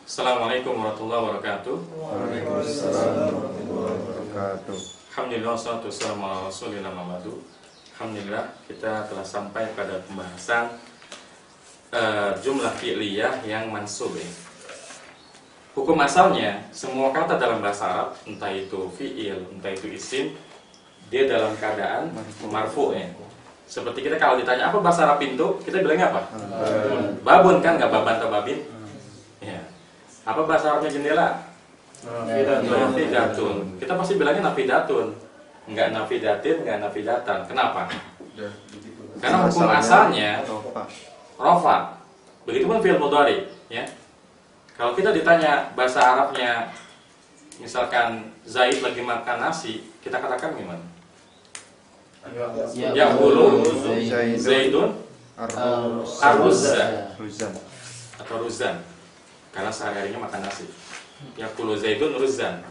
Assalamualaikum warahmatullahi wabarakatuh. Waalaikumsalam warahmatullahi wabarakatuh. Alhamdulillah, wassalatu wassalamu ala rasulillah ma'badu. Alhamdulillah, kita telah sampai pada pembahasan jumlah fi'liyah yang mansub. Hukum asalnya, semua kata dalam bahasa Arab, entah itu fi'il, entah itu isim, dia dalam keadaan marfu ya. Seperti kita kalau ditanya apa bahasa Arab pintu, kita bilangnya apa? Babun kan, nggak baban atau babin? Ya. Apa bahasa Arabnya jendela? Nafidatun. Kita pasti bilangnya nafidatun, nggak nafidatin, nggak nafidatan. Kenapa? Karena hukum asalnya rofa. Begitupun fi'il mudhari, ya. Kalau kita ditanya bahasa Arabnya, misalkan Zaid lagi makan nasi, kita katakan gimana? Yaqulu Zaidun ar-ruzza atau ruzan, karena sehari-harinya makan nasi. Yaqulu Zaidun ruzzan.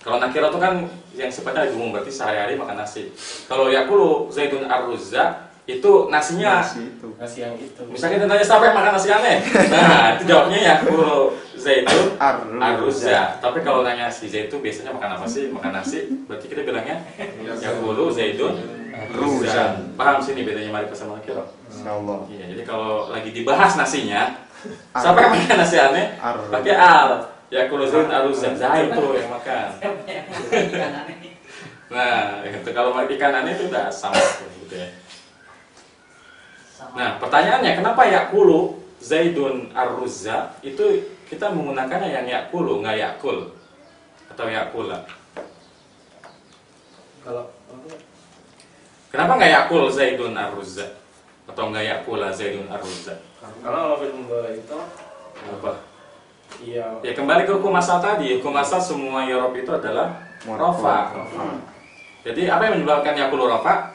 Kalau nakira itu kan yang sifatnya umum, berarti sehari-hari makan nasi. Kalau yaqulu Zaidun ar-ruzza, itu nasinya nasi yang itu. Misalnya kita tanya siapa yang makan nasi aneh, nah itu jawabnya yaqulu Zaidun ar-ruzza. Tapi kalau nanya si Zaid itu biasanya makan apa sih? Makan nasi, berarti kita bilangnya yaqulu Zaidun ruzzan. Paham sini bedanya ma'rifah sama nakira? Insyaallah. Iya, jadi kalau lagi dibahas nasinya, siapa yang makan nasi aneh? Pakai al. Yaqulu Zaidun ar-ruzzan. Zaid itu yang makan. Nah, itu kalau ikan aneh itu udah sama gitu ya. Nah, pertanyaannya kenapa yaqulu Zaidun ar-ruzza itu kita menggunakannya yang yaqulu, nggak yaqul atau yaqula? Kenapa nggak yaqul Zaidun ar-ruzza atau nggak yaqula Zaidun ar-ruzza? Karena kalau film itu Apa? iya. Ya kembali ke hukum asal tadi. Hukum asal semua i'rab itu adalah rofa. Jadi apa yang menyebabkan yaqulu rofa?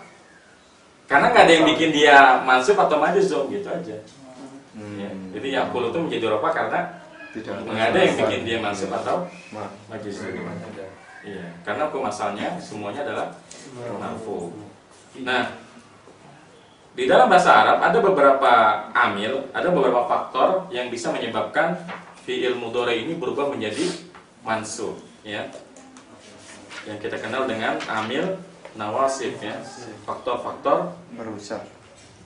Karena nggak ada yang bikin dia mansub atau majzum gitu aja. Ya, jadi yaqulu itu menjadi rofa karena nggak ada yang bikin dia mansub atau majzum. Iya, karena hukum asalnya semuanya adalah marfu. Nah, di dalam bahasa Arab ada beberapa amil, ada beberapa faktor yang bisa menyebabkan fi'il mudhari ini berubah menjadi mansub, ya. Yang kita kenal dengan amil nawasib, ya. Faktor-faktor Merusak.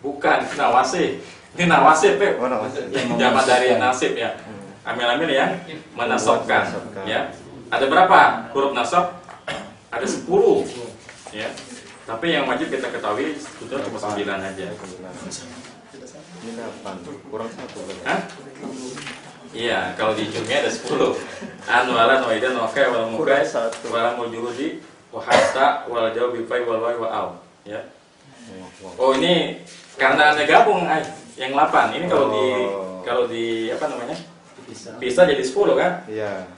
bukan nawasib. Ini nawasib, ya. Oh, nawasib. Jamak dari nasib, ya. Amil-amil yang menasabkan, ya. Ada berapa huruf nasab? Ada 10, ya. Tapi yang wajib kita ketahui sudah cuma 9 aja. Ini 8, kurang 1. Hah? Iya, kalau di Jum'iyah ada 10. An wala noidan wa kai wal mukai wal mujudi wa hatta wal jawab bi fai wal wa'i wa au, ya. Oh, ini karena ada gabung yang 8. Ini kalau di apa namanya? Bisa jadi 10 kan? Iya.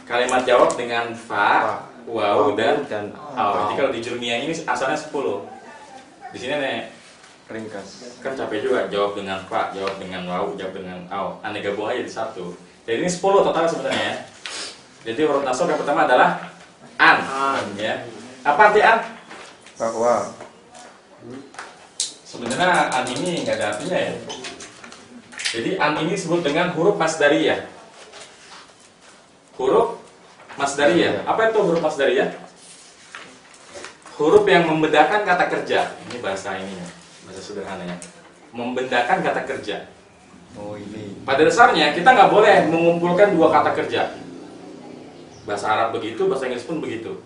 Kalimat jawab dengan fa, waw dan au. Jadi kalau di Jum'iyah ini asalnya 10. Di sini nih Ringkas. kan capek juga jawab dengan fa, jawab dengan waw, jawab dengan au. Aneh gabung aja di satu. Jadi ini 10 total sebenarnya ya. Jadi huruf nasab yang pertama adalah an, ya. Apa arti an? Bahwa Sebenarnya an ini nggak ada artinya ya. Jadi an ini disebut dengan huruf masdariyah. Huruf masdariyah. Apa itu huruf masdariyah? Huruf yang membedakan kata kerja. Ini bahasa ininya, bahasa sederhananya. Membedakan kata kerja. oh ini. Pada dasarnya kita nggak boleh mengumpulkan dua kata kerja. Bahasa Arab begitu, bahasa Inggris pun begitu.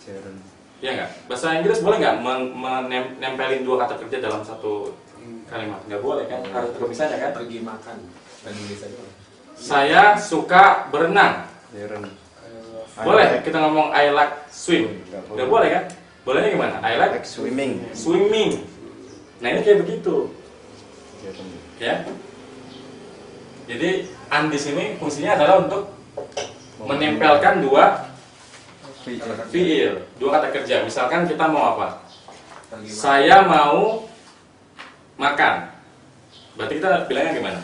Jaren. Ya nggak? Bahasa Inggris boleh nggak menempelin dua kata kerja dalam satu kalimat? Nggak boleh kan? Harus terpisahnya kan? Pergi makan dan bisa juga. Saya suka berenang. Jaren. Boleh kita ngomong I like swim. Nggak boleh kan? Bolehnya gimana? I like Like swimming. swimming. Nah ini kayak begitu, Jaren. ya. Jadi an di sini fungsinya adalah untuk menempelkan dua fiil, dua kata kerja. Misalkan kita mau apa? Saya mau makan. Berarti kita bilangnya gimana?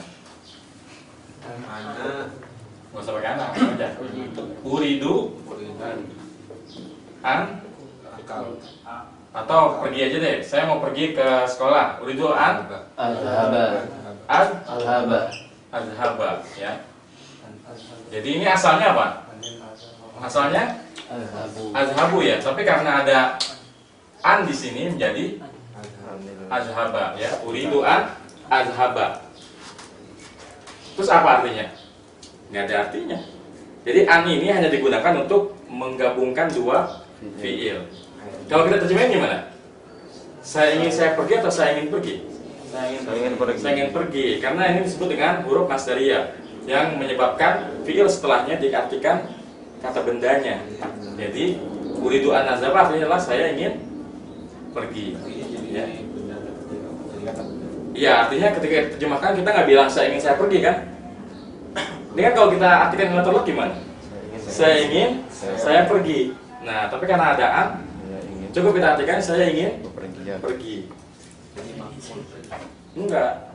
Ana Nggak usah pakai anak, aja. Uridu an akal atau pergi aja deh. Saya mau pergi ke sekolah. Uridu an Al-haba. an Al-haba. azhaba, ya. Jadi ini asalnya apa? Asalnya azhabu ya, tapi karena ada an di sini menjadi azhaba ya. Uridu an azhaba. Terus apa artinya? Nggak ada artinya. Jadi an ini hanya digunakan untuk menggabungkan dua fiil. Kalau kita terjemahin gimana? Saya ingin saya pergi atau saya ingin pergi? Saya ingin pergi. Saya ingin pergi, karena ini disebut dengan huruf masdariyah yang menyebabkan fiil setelahnya diartikan kata bendanya. Jadi uridu an azhaba artinya adalah saya ingin pergi. Ya. Iya, artinya ketika terjemahkan kita nggak bilang saya ingin saya pergi kan? Ini kan kalau kita artikan dengan terlek gimana? Saya ingin saya pergi. Nah, tapi karena ada an, cukup kita artikan saya ingin pergi. Enggak.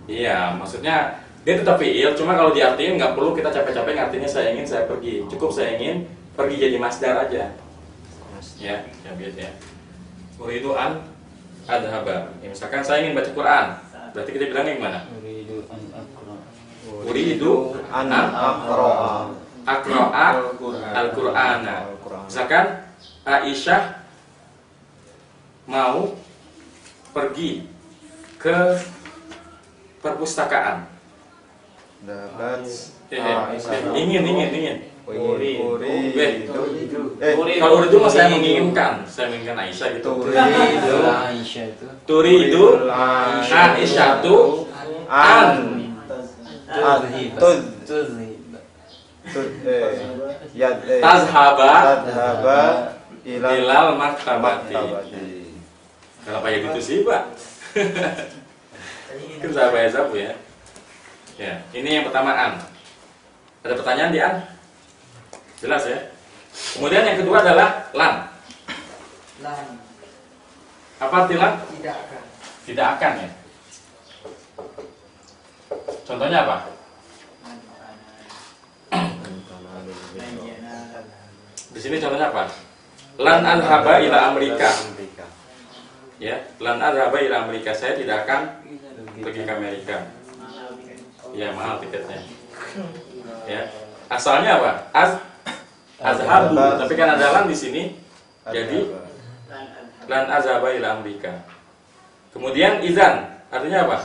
Iya, maksudnya dia tetap fiil, cuma kalau diartiin nggak perlu kita capek-capek ngartinya saya ingin saya pergi. Cukup saya ingin pergi jadi masdar aja. Ya, yang biasa ya. Uridu an adhaba. Ya, misalkan saya ingin baca Quran, berarti kita bilangnya gimana? Uridu an aqra'a al-Qur'ana. Misalkan Aisyah mau pergi ke perpustakaan. Ingin. Kalau uridu mah saya menginginkan Aisyah gitu. Turidu Aisyah tu an tazhaba ilal maktabati. Kenapa ya gitu sih, Pak? Kan saya bayar sabu ya. Ya, ini yang pertama an. Ada pertanyaan di an? Jelas ya. Kemudian yang kedua adalah lan. Apa arti lan? Tidak akan ya. Contohnya apa? Di sini contohnya apa? Lan adhaba ila Amerika. Ya, lan adhaba ila Amerika. Saya tidak akan pergi ke Amerika. Ya, mahal tiketnya. Ya. Asalnya apa? Azhabu, tapi kan ada lan di sini. Jadi lan azhaba ila Amerika. Kemudian izan, artinya apa?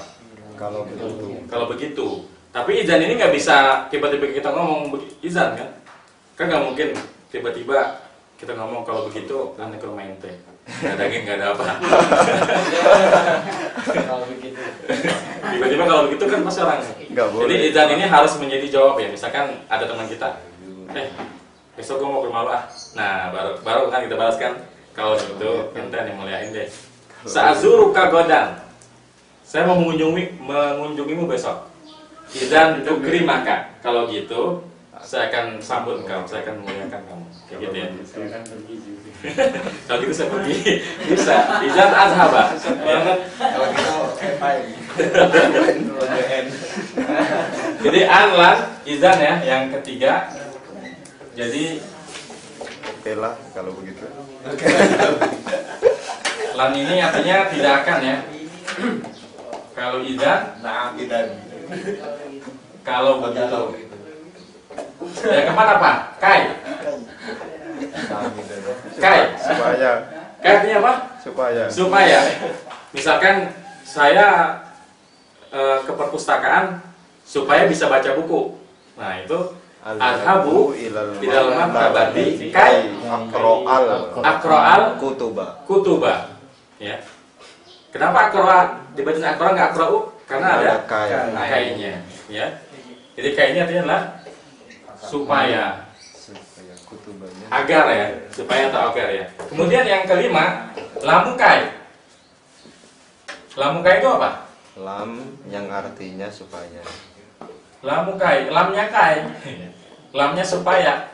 Kalau begitu. Tapi izan ini nggak bisa tiba-tiba kita ngomong izan kan? Kan nggak mungkin tiba-tiba kita ngomong kalau begitu aneh ke rumah ente. Nggak ada daging, nggak ada apa. Kalau begitu. Tiba-tiba kalau begitu kan pasti orang. Jadi izan ini harus menjadi jawab ya. Misalkan ada teman kita, besok gue mau ke rumah lu ah. Nah baru kan kita balas kan. Kalau begitu ente yang muliain deh. Sa'azuruka godan. Saya mau mengunjungimu besok. Izan tukri maka. Kalau gitu saya akan sambut engkau, saya akan memuliakan kamu. Kayak gitu ya. Kalau gitu saya pergi. Bisa. Izan azhaba. Kalau gitu Jadi an lan izan ya yang ketiga. Jadi oke lah kalau begitu. lan ini artinya tidak akan ya. Kalau izan, kalau begitu. Ya keempat apa? Kai. Supaya. Kai artinya apa? Supaya. Misalkan saya ke perpustakaan supaya bisa baca buku. Nah itu azhabu ilal maktabati kai aqra'al kutuba. Ya. Kenapa aqra dibaca aqra nggak aqra'u? Karena ada kainya. Ya. Jadi kainya artinya adalah supaya agar ya, supaya atau agar ya. Kemudian yang kelima, lamukai. Lamukai itu apa? Lam yang artinya supaya. Lamukai, lamnya kai. Lamnya supaya.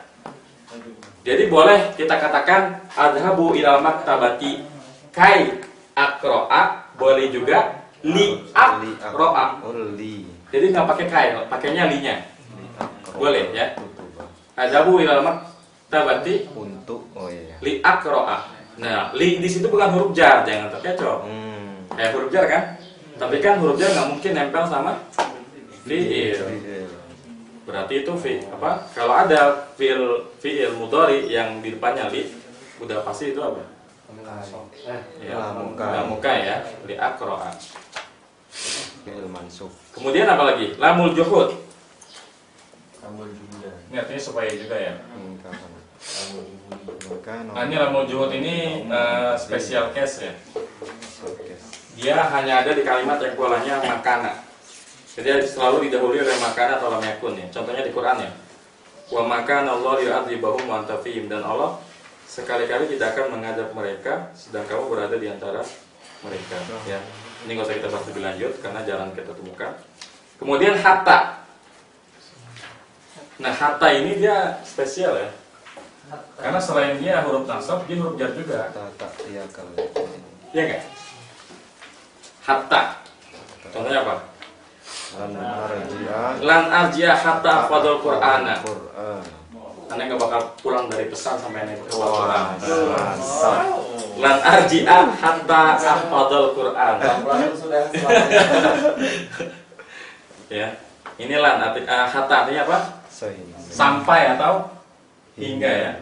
Jadi boleh kita katakan adhabu ilal maktabati kai aqra'a, boleh juga li aqra'a. Jadi nggak pakai kai, pakainya linya. Boleh ya. Adhabu ilal maktabati Untuk li aqra'a. Nah, li di situ bukan huruf jar, jangan terkecoh. Kayak huruf jar kan? Tapi kan huruf jar nggak mungkin nempel sama fiil. Fiil. Berarti itu apa? Kalau ada fiil mudhari yang di depannya li, udah pasti itu apa? Ya, lamuka ya, li aqra'a. Fiil mansub. Kemudian apa lagi? Lamul juhud. Kamu juga. Ini artinya supaya juga ya. Kapan? Kamu juga. Nah, ini lamul juhud ini special case ya. Oke. Dia hanya ada di kalimat yang polanya makana. Jadi selalu didahului oleh makana atau lam yakun ya. Contohnya di Quran ya. Wa makana Allah yu'adzibahum wa anta fihim, dan Allah sekali-kali tidak akan mengadab mereka sedang kamu berada di antara mereka ya. Ini nggak usah kita bahas lebih lanjut karena jarang kita temukan. Kemudian hatta. Nah, hatta ini dia spesial ya. Karena selain dia huruf nasab, dia huruf jar juga. Tak iya kalau. Iya nggak? Hatta. Contohnya apa? Lan arji'a hatta afadul Qur'ana. Anda nggak bakal pulang dari pesan sampai naik ke Quran. Lan arji'a hatta afadul Qur'an. Sudah Ya, ini lan hatta artinya apa? Sahih. Sampai atau hingga ya.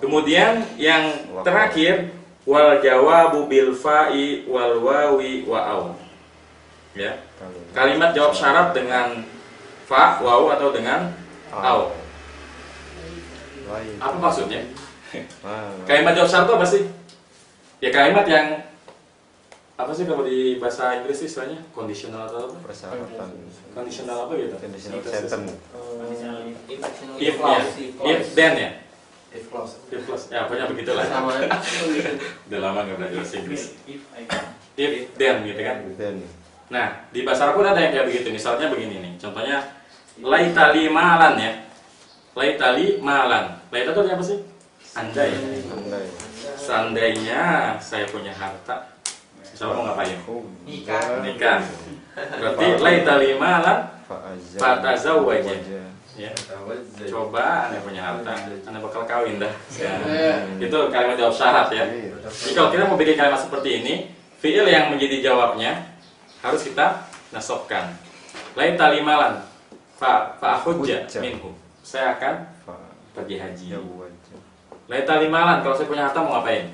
Kemudian yang terakhir wal jawabu bil fa'i wal wawi wa au. Ya. Kalimat jawab syarat dengan fa, waw atau dengan au. Apa maksudnya? Kalimat jawab syarat itu apa sih? Ya kalimat yang apa sih kalau di bahasa Inggris istilahnya? Conditional atau apa? Persyaratan. Conditional apa gitu? Conditional sentence. If ya. If then ya. If close. If plus. Ya pokoknya begitulah. Udah lama nggak belajar bahasa Inggris. If then gitu kan. Dan Nah, di bahasa Arab pun ada yang kayak begitu. Misalnya begini nih. Contohnya laitali malan ya. Laitali malan. Laita itu artinya apa sih? Andai. andai. Seandainya saya punya harta. Misalnya mau ngapain? Nikah. Nikah. Berarti laitali malan fatazawwaja. Ya. Coba Anda punya harta, Anda bakal kawin dah. Ya. Itu kalimat jawab syarat ya. Jadi kalau kita mau bikin kalimat seperti ini, fiil yang menjadi jawabnya harus kita nasabkan. Laitali malan fa'khujja minhu. Saya akan pergi haji. Laitali malan, kalau saya punya harta mau ngapain?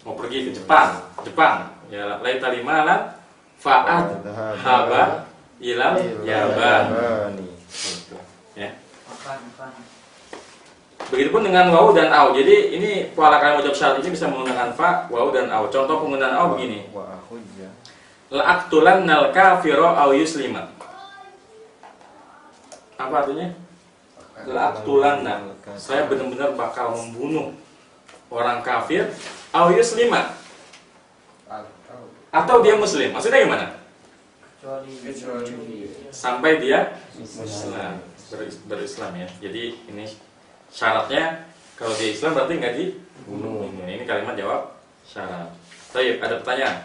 Mau pergi ke Jepang. Ya, laitali malan fa'adhaba ilal yaban. Ya. Begitupun dengan waw dan au. Jadi ini pola kalimat jawab syarat ini bisa menggunakan fa, waw dan au. Contoh penggunaan au begini. La'aqtulannal kafira au yuslima. Apa artinya? La'aqtulanna. Saya benar-benar bakal membunuh orang kafir au yuslima. Atau dia muslim. Maksudnya gimana? Sampai dia Islam, berislam ya. Jadi ini syaratnya kalau dia Islam berarti nggak dibunuh. Ini kalimat jawab syarat. Baik, ada pertanyaan?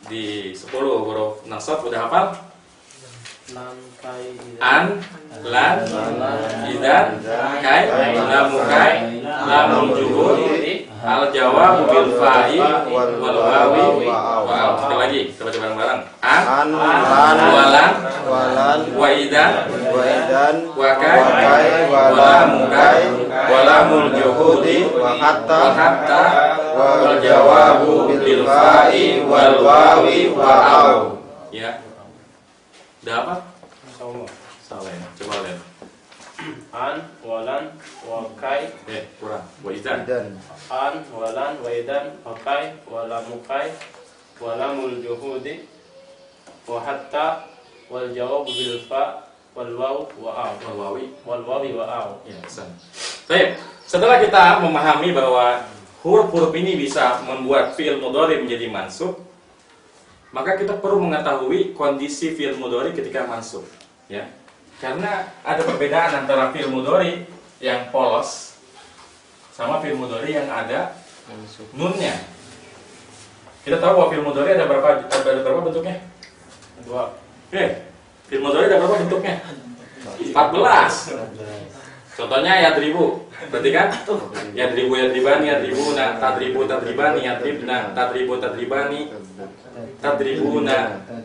Di 10 huruf nasab udah hafal? An, lan, idan, kai, lamukai, lamul juhud, al jawab bil fa'i wal wawi wa au. Sekali lagi, kita baca bareng-bareng. An, walan, wa idan, wa kai, wa lamukai, wa lamul juhudi, wa hatta, wal jawab bil fa'i wal wawi wa au. Ya. Udah apa? Salah ya. Coba lihat. An, walan, wakai. Kurang. Wa idan. An, walan, waidan, wakai, walamukai, walamul juhudi, wa hatta, wal jawab bil fa, wal waw wa au. Wal wawi wa au. Ya, pesan. Baik. Setelah kita memahami bahwa huruf-huruf ini bisa membuat fi'il mudhari menjadi mansub, maka kita perlu mengetahui kondisi fi'il mudhari ketika mansub, ya. Karena ada perbedaan antara fi'il mudhari yang polos sama fi'il mudhari yang ada nunnya. Kita tahu bahwa fi'il mudhari ada berapa bentuknya? 2. Fi'il mudhari ada berapa bentuknya? 14. Contohnya yadribu, berarti kan? Yadribu yadribani yadribuna, tadribu tadribani yadribna, tadribu tadribani, tadribuna,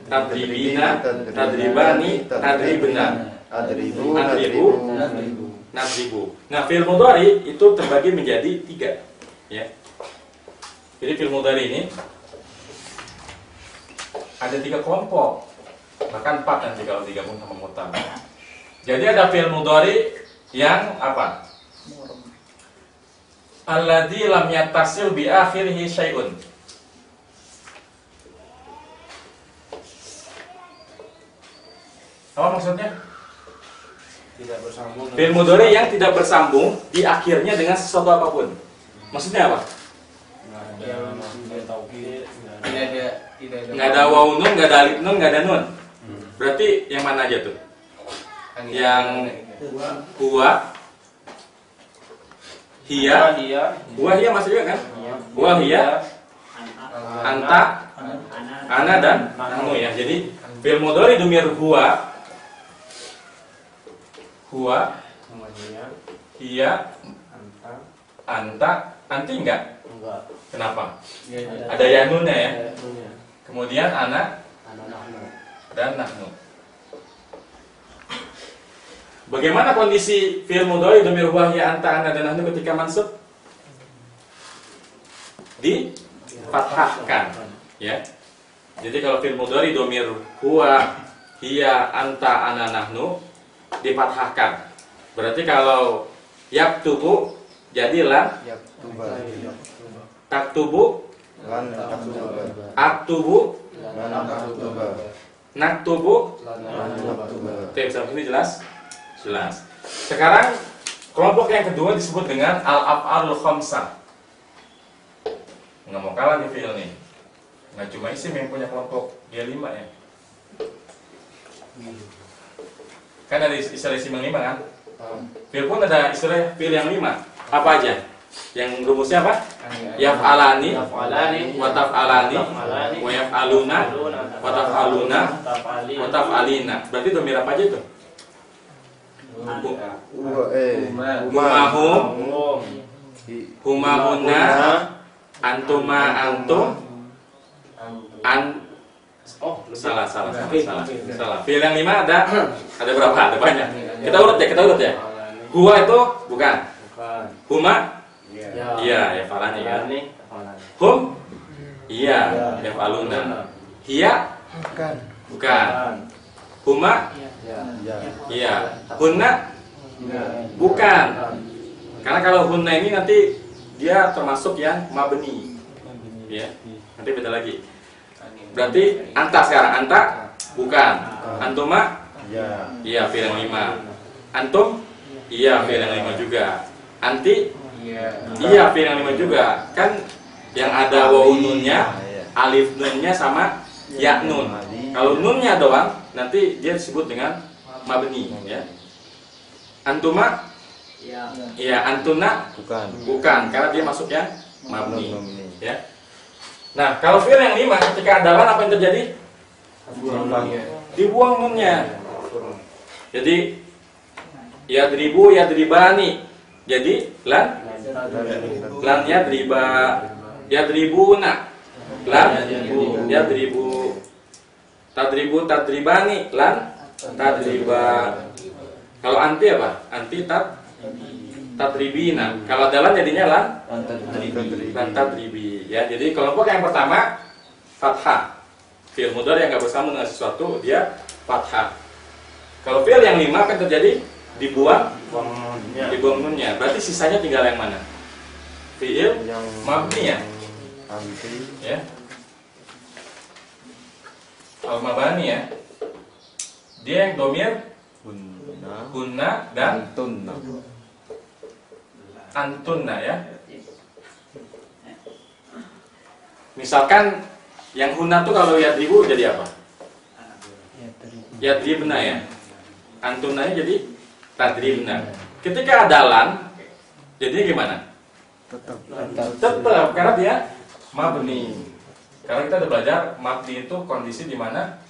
tadribina, tadribani, tadribna, Adribu, adribu, nadribu. Nah, fi'il mudhari itu terbagi menjadi 3, ya. Jadi fi'il mudhari ini ada 3 kelompok, bahkan 4 nanti kalau digabung sama mutam. Jadi ada fi'il mudhari yang apa? Alladzi lam yattasil bi akhirih syai'un. Apa maksudnya? Tidak bersambung. Fi'il mudhari yang tidak bersambung di akhirnya dengan sesuatu apapun. Maksudnya apa? Nggak ada waw nun, nggak ada alif nun, nggak ada nun. Berarti yang mana aja tuh? Yang huwa, hiya, huwa hiya masuk juga kan? Huwa hiya, anta, ana dan nahnu ya. Jadi fi'il mudhari dhamir huwa, hiya, anta, anti enggak? Enggak. Kenapa? Ada ya nunnya ya. Nunnya. Kemudian ana Nahnu. dan nahnu. Bagaimana kondisi fi'il mudhari dhamir huwa, hiya, anta, ana dan nahnu ketika mansub? Difathahkan, ya. Jadi kalau fi'il mudhari dhamir huwa, hiya, anta, ana, nahnu difathahkan. Berarti kalau yaktubu jadi lam, taktubu, Lan taktuba. aktubu, Lan taktuba. naktubu. Lan taktuba. Oke, sampai sini jelas? Jelas. Sekarang kelompok yang kedua disebut dengan al-af'alul khamsah. Nggak mau kalah nih fi'il nih. Nggak cuma isim yang punya kelompok, dia 5 ya. Kan ada istilah isim yang 5 kan? Fi'il pun ada istilah fi'il yang 5. Apa aja? Yang rumusnya apa? Yaf'alani, wa taf'alani, wa yaf'aluna, wa taf'aluna, wa taf'alina. Berarti dhamir apa aja itu? Humahum, humahunna, antuma antum, salah. Fi'il yang 5 ada berapa? Ada banyak. Kita urut ya. Huwa itu bukan. Huma, iya, yaf'alani kan. Hum, iya, yaf'aluna. Hiya, bukan. Huma, iya. Hunna, bukan. Karena kalau hunna ini nanti dia termasuk yang mabni, ya. Nanti beda lagi. Berarti anta sekarang, anta bukan. Antuma, iya, fi'il yang 5. Antum, iya, fi'il yang 5 juga. Anti, iya, fi'il yang 5 juga. Kan yang ada waw nunnya, alif nunnya sama ya nun. Kalau nunnya doang, nanti dia disebut dengan mabni, ya. Antuma, iya, antuna, bukan, karena dia masuknya mabni, ya. Nah, kalau fi'il yang 5 ketika ada lan, apa yang terjadi? Dibuang nunnya. Jadi yadribu yadribani. Jadi lan yadriba, yadribuna, lan yadribu, tadribu tadribani, lan tadriba. Kalau anti apa? Anti tadribina. Kalau ada lan jadinya lan tadribi. Ya, jadi kelompok yang pertama fathah. Fi'il mudhari yang enggak bersambung dengan sesuatu dia fathah. Kalau fi'il yang 5 akan terjadi dibuang nunnya. Berarti sisanya tinggal yang mana? Fi'il yang mabni ya? Ya. Al-mabani ya. Dia yang domir hunna dan antunna ya. Misalkan yang hunna tuh kalau yadribu jadi apa? Yadribna ya. Antunanya jadi tadribna. Ketika ada lan, jadinya gimana? Tetap karena dia mabni. Karena kita udah belajar mabni itu kondisi di mana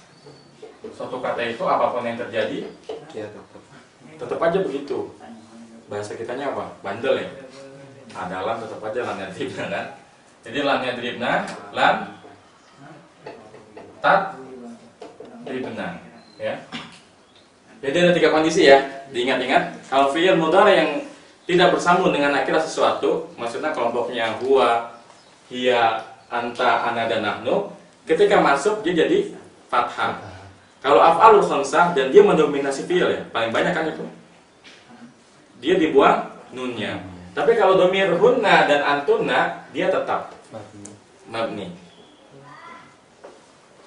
suatu kata itu apapun yang terjadi, tetap aja begitu. bahasa kitanya apa? Bandel ya. Ada lam tetap aja lam yadribna kan. Jadi lam yadribna, lam tat dribna ya. Jadi ada 3 kondisi ya. Diingat-ingat, kalau fi'il mudhari yang tidak bersambung dengan akhirnya sesuatu, maksudnya kelompoknya huwa, hiya, anta, ana dan nahnu, ketika masuk dia jadi fathah. Kalau af'alul khamsah dan dia mendominasi fi'il ya, paling banyak kan itu. Dia dibuang nunnya. Tapi kalau domir hunna dan antunna, dia tetap mabni.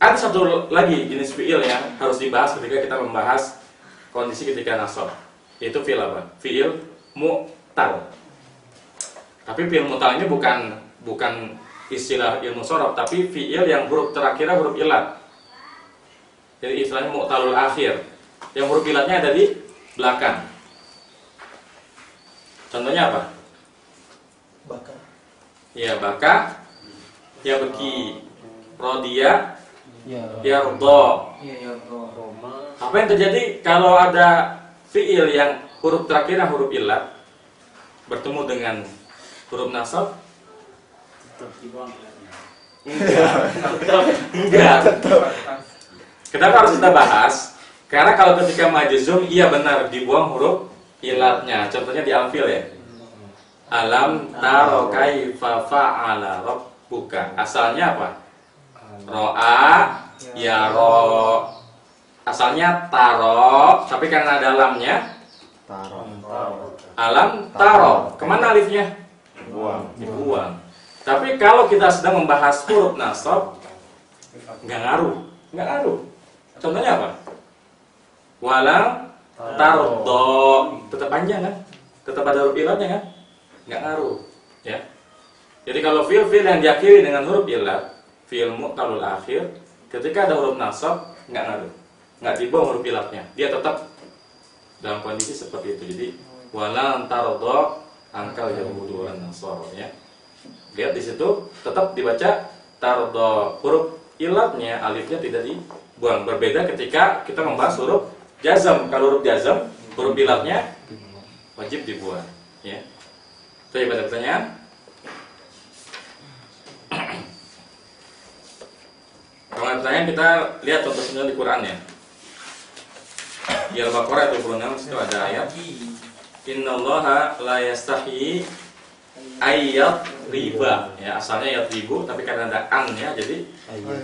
Ada satu lagi jenis fi'il yang harus dibahas ketika kita membahas kondisi ketika nasab, yaitu fi'il apa? Fi'il mu'tal. Tapi fi'il mu'tal ini bukan istilah ilmu sorof, tapi fi'il yang huruf terakhirnya huruf ilat. Jadi istilahnya mu'talul akhir, yang huruf ilatnya ada di belakang. Contohnya apa? Baka. Ya baka, ya beki, rodia, Ya. ya rodo. Roma. Apa yang terjadi kalau ada fi'il yang huruf terakhirnya huruf ilat bertemu dengan huruf nasab? Enggak. Kenapa harus kita bahas? Karena kalau ketika majzum, iya benar dibuang huruf ilatnya. Contohnya di alfil ya. Alam taro kaifa fa'ala rabbuka. Asalnya apa? Ro'a, ya ro. Asalnya taro, tapi karena ada lamnya, Taruh. alam taro. Kemana alifnya? Dibuang. Tapi kalau kita sedang membahas huruf nasab, nggak ngaruh. Contohnya apa? Walam tardo, tetap panjang kan? Tetap ada huruf ilatnya kan? Nggak ngaruh, ya. Jadi kalau fi'il yang diakhiri dengan huruf ilat, fi'il mu'talul akhir, ketika ada huruf nasab, nggak ngaruh, nggak dibuang huruf ilatnya, dia tetap dalam kondisi seperti itu. Jadi walam tardo angkal yahudu wan nasara ya. Lihat di situ tetap dibaca tardo, huruf ilatnya alifnya tidak dibuang. Berbeda ketika kita membahas huruf jazm. Kalau huruf jazm, huruf ilatnya wajib dibuang ya. Itu ada pertanyaan? Kalau ada pertanyaan kita lihat contohnya di Quran ya. Di Al-Baqarah 26 situ ada ayat Innallaha la yastahi ayat riba ya, asalnya ayat ribu tapi karena ada an ya jadi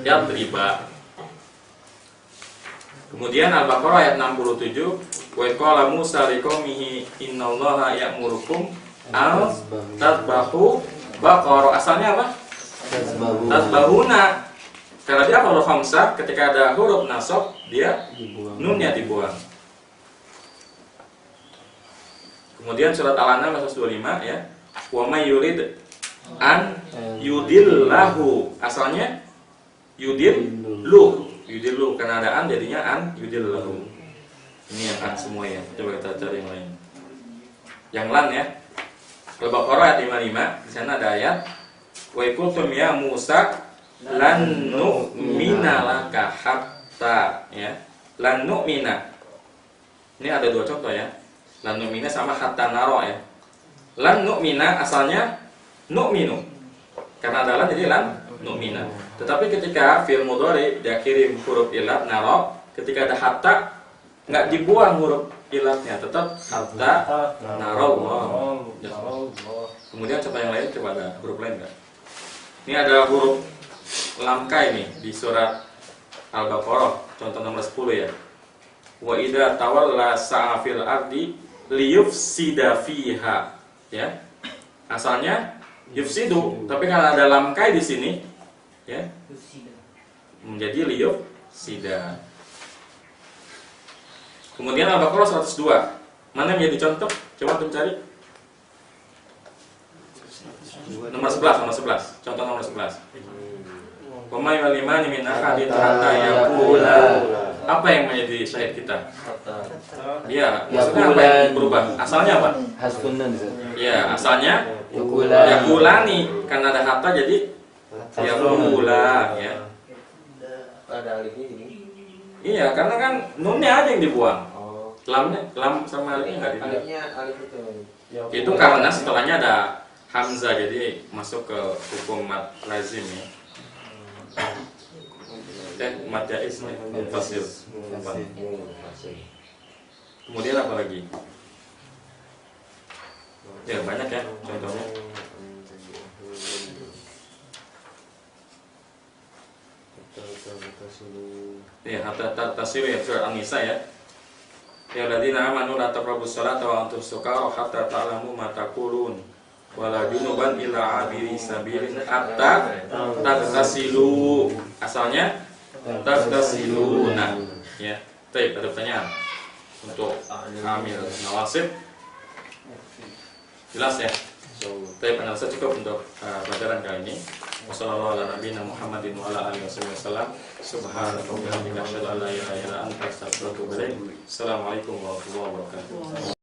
ayat riba. Kemudian Al-Baqarah ayat 67 wa qala Musa liqaumihi innallaha ya'murukum al tadbahu baqarah. Asalnya apa? Tadbahuna. Karena dia huruf khamsah, ketika ada huruf nasab dia nunnya dibuang. Kemudian surat Al-An'am ayat 25 ya. Wa may yurid an yudillahu. Asalnya yudillu karena ada an jadinya an yudillahu. Ini yang an semua ya. Coba kita cari yang lain. Yang lan ya. Al-Baqarah ayat 55, di sana ada ayat wa qultum ya Musa lan nu'mina laka hatta ya. Lan nu'mina. Ini ada dua contoh ya. Lan nu'mina sama hatta naro ya. Lan nu'mina asalnya nu'minu. Karena ada lan jadi lan nu'mina. Tetapi ketika fi'il mudhari diakhiri huruf ilat naro, ketika ada hatta enggak dibuang huruf ilatnya, tetap hatta naro. Kemudian contoh yang lain, coba ada huruf lain enggak? Ini ada huruf lamkai nih di surat Al-Baqarah contoh nomor 10 ya. Wa idza tawalla sa'a fil ardi liyufsida fiha ya. Asalnya yufsidu, tapi karena ada lamkai di sini ya menjadi liyufsida. Kemudian Al-Baqarah 102. Mana yang jadi contoh? Coba antum cari. Nomor 11. Contoh nomor 11. Pemain walimani min ahadin hatta yaqula. Apa yang menjadi syahid kita? Ya, maksudnya apa yang berubah? Asalnya apa? Hasfun nun. Ya, asalnya yaqulani karena ada hatta jadi yaqula ya. Ada alif ini. Iya, karena kan nunnya aja yang dibuang. Lam sama alifnya nggak dilihat. Alifnya alif itu. Itu karena setelahnya ada hamzah, jadi masuk ke hukum mat lazim ya. Mat jaiz ya, munfasil. Kemudian apa lagi? Ya banyak ya contohnya. Ya hatta tasilu ya surah An-Nisa ya. Ya alladzina amanu la taqrabus salata wa antum sukara hatta ta'lamu ma taqulun wala junuban illa abiri sabilin hatta taghtasilu. Asalnya taghtasiluna ya. Baik, ada pertanyaan untuk amil nawasib. Jelas ya? Baik, analisa cukup untuk pelajaran kali ini. Wassalamualaikum warahmatullahi wabarakatuh. Subhanallah wa bihamdihi asyhadu an la ilaha illa anta astaghfiruka wa atubu ilaik. Assalamualaikum warahmatullahi wabarakatuh.